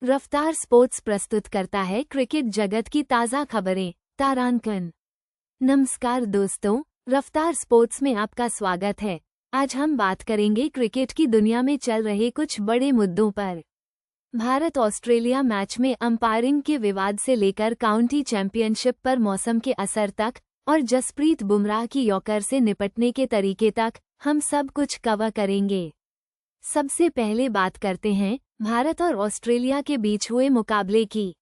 रफ्तार स्पोर्ट्स प्रस्तुत करता है क्रिकेट जगत की ताज़ा खबरें। तारांकन। नमस्कार दोस्तों, रफ्तार स्पोर्ट्स में आपका स्वागत है। आज हम बात करेंगे क्रिकेट की दुनिया में चल रहे कुछ बड़े मुद्दों पर। भारत ऑस्ट्रेलिया मैच में अंपायरिंग के विवाद से लेकर काउंटी चैंपियनशिप पर मौसम के असर तक और जसप्रीत बुमराह की यॉर्कर से निपटने के तरीके तक हम सब कुछ कवर करेंगे। सबसे पहले बात करते हैं भारत और ऑस्ट्रेलिया के बीच हुए मुकाबले की।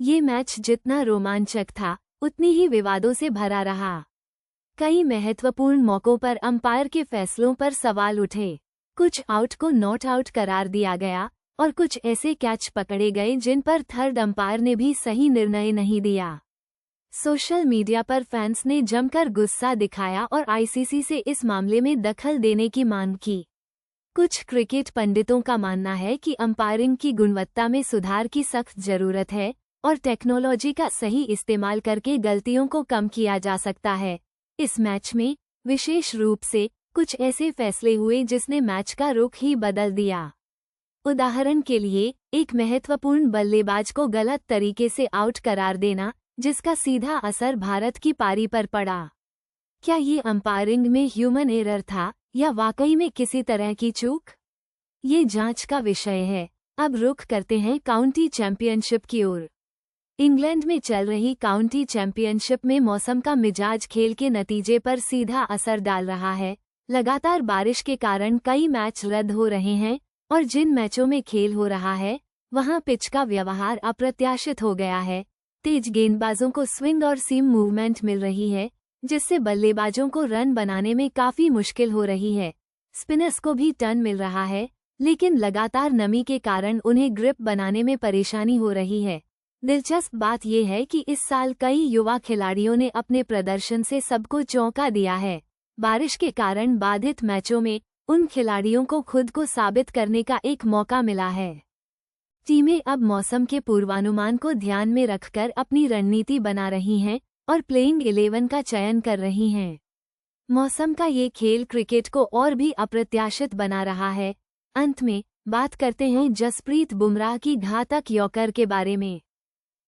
ये मैच जितना रोमांचक था उतनी ही विवादों से भरा रहा। कई महत्वपूर्ण मौकों पर अंपायर के फैसलों पर सवाल उठे। कुछ आउट को नॉट आउट करार दिया गया और कुछ ऐसे कैच पकड़े गए जिन पर थर्ड अंपायर ने भी सही निर्णय नहीं दिया। सोशल मीडिया पर फैंस ने जमकर गुस्सा दिखाया और आईसीसी से इस मामले में दखल देने की मांग की। कुछ क्रिकेट पंडितों का मानना है कि अंपायरिंग की गुणवत्ता में सुधार की सख्त जरूरत है और टेक्नोलॉजी का सही इस्तेमाल करके गलतियों को कम किया जा सकता है। इस मैच में विशेष रूप से कुछ ऐसे फैसले हुए जिसने मैच का रुख ही बदल दिया। उदाहरण के लिए, एक महत्वपूर्ण बल्लेबाज को गलत तरीके से आउट करार देना, जिसका सीधा असर भारत की पारी पर पड़ा। क्या ये अंपायरिंग में ह्यूमन एरर था या वाकई में किसी तरह की चूक? ये जांच का विषय है। अब रुख करते हैं काउंटी चैंपियनशिप की ओर। इंग्लैंड में चल रही काउंटी चैंपियनशिप में मौसम का मिजाज खेल के नतीजे पर सीधा असर डाल रहा है। लगातार बारिश के कारण कई मैच रद्द हो रहे हैं और जिन मैचों में खेल हो रहा है वहां पिच का व्यवहार अप्रत्याशित हो गया है। तेज गेंदबाजों को स्विंग और सीम मूवमेंट मिल रही है, जिससे बल्लेबाजों को रन बनाने में काफी मुश्किल हो रही है। स्पिनर्स को भी टर्न मिल रहा है, लेकिन लगातार नमी के कारण उन्हें ग्रिप बनाने में परेशानी हो रही है। दिलचस्प बात यह है कि इस साल कई युवा खिलाड़ियों ने अपने प्रदर्शन से सबको चौंका दिया है। बारिश के कारण बाधित मैचों में उन खिलाड़ियों को खुद को साबित करने का एक मौका मिला है। टीमें अब मौसम के पूर्वानुमान को ध्यान में रखकर अपनी रणनीति बना रही हैं और प्लेइंग 11 का चयन कर रही हैं। मौसम का ये खेल क्रिकेट को और भी अप्रत्याशित बना रहा है। अंत में बात करते हैं जसप्रीत बुमराह की घातक यॉर्कर के बारे में।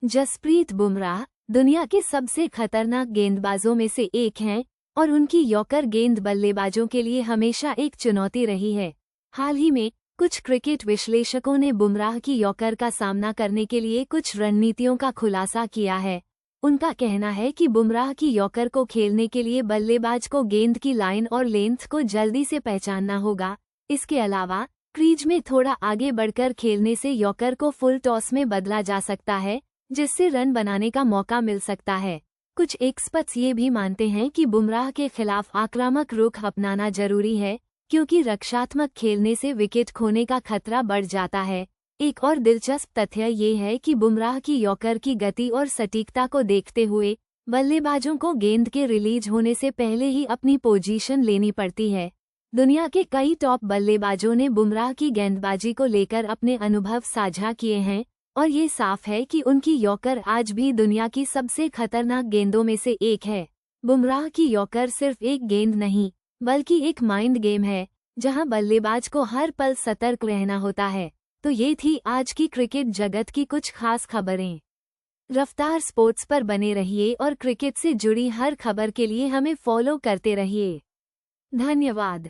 जसप्रीत बुमराह दुनिया के सबसे खतरनाक गेंदबाजों में से एक हैं और उनकी यॉर्कर गेंद बल्लेबाजों के लिए हमेशा एक चुनौती रही है। हाल ही में कुछ क्रिकेट विश्लेषकों ने बुमराह की यॉर्कर का सामना करने के लिए कुछ रणनीतियों का खुलासा किया है। उनका कहना है कि बुमराह की यॉर्कर को खेलने के लिए बल्लेबाज को गेंद की लाइन और लेंथ को जल्दी से पहचानना होगा। इसके अलावा क्रीज में थोड़ा आगे बढ़कर खेलने से यॉर्कर को फुल टॉस में बदला जा सकता है, जिससे रन बनाने का मौका मिल सकता है। कुछ एक्सपर्ट्स ये भी मानते हैं कि बुमराह के खिलाफ आक्रामक रुख अपनाना जरूरी है, क्योंकि रक्षात्मक खेलने से विकेट खोने का खतरा बढ़ जाता है। एक और दिलचस्प तथ्य ये है कि बुमराह की यॉर्कर की गति और सटीकता को देखते हुए बल्लेबाजों को गेंद के रिलीज होने से पहले ही अपनी पोजीशन लेनी पड़ती है। दुनिया के कई टॉप बल्लेबाजों ने बुमराह की गेंदबाजी को लेकर अपने अनुभव साझा किए हैं और ये साफ है कि उनकी यॉर्कर आज भी दुनिया की सबसे खतरनाक गेंदों में से एक है। बुमराह की यॉर्कर सिर्फ एक गेंद नहीं, बल्कि एक माइंड गेम है, जहां बल्लेबाज को हर पल सतर्क रहना होता है। तो ये थी आज की क्रिकेट जगत की कुछ खास खबरें। रफ्तार स्पोर्ट्स पर बने रहिए और क्रिकेट से जुड़ी हर खबर के लिए हमें फॉलो करते रहिए। धन्यवाद।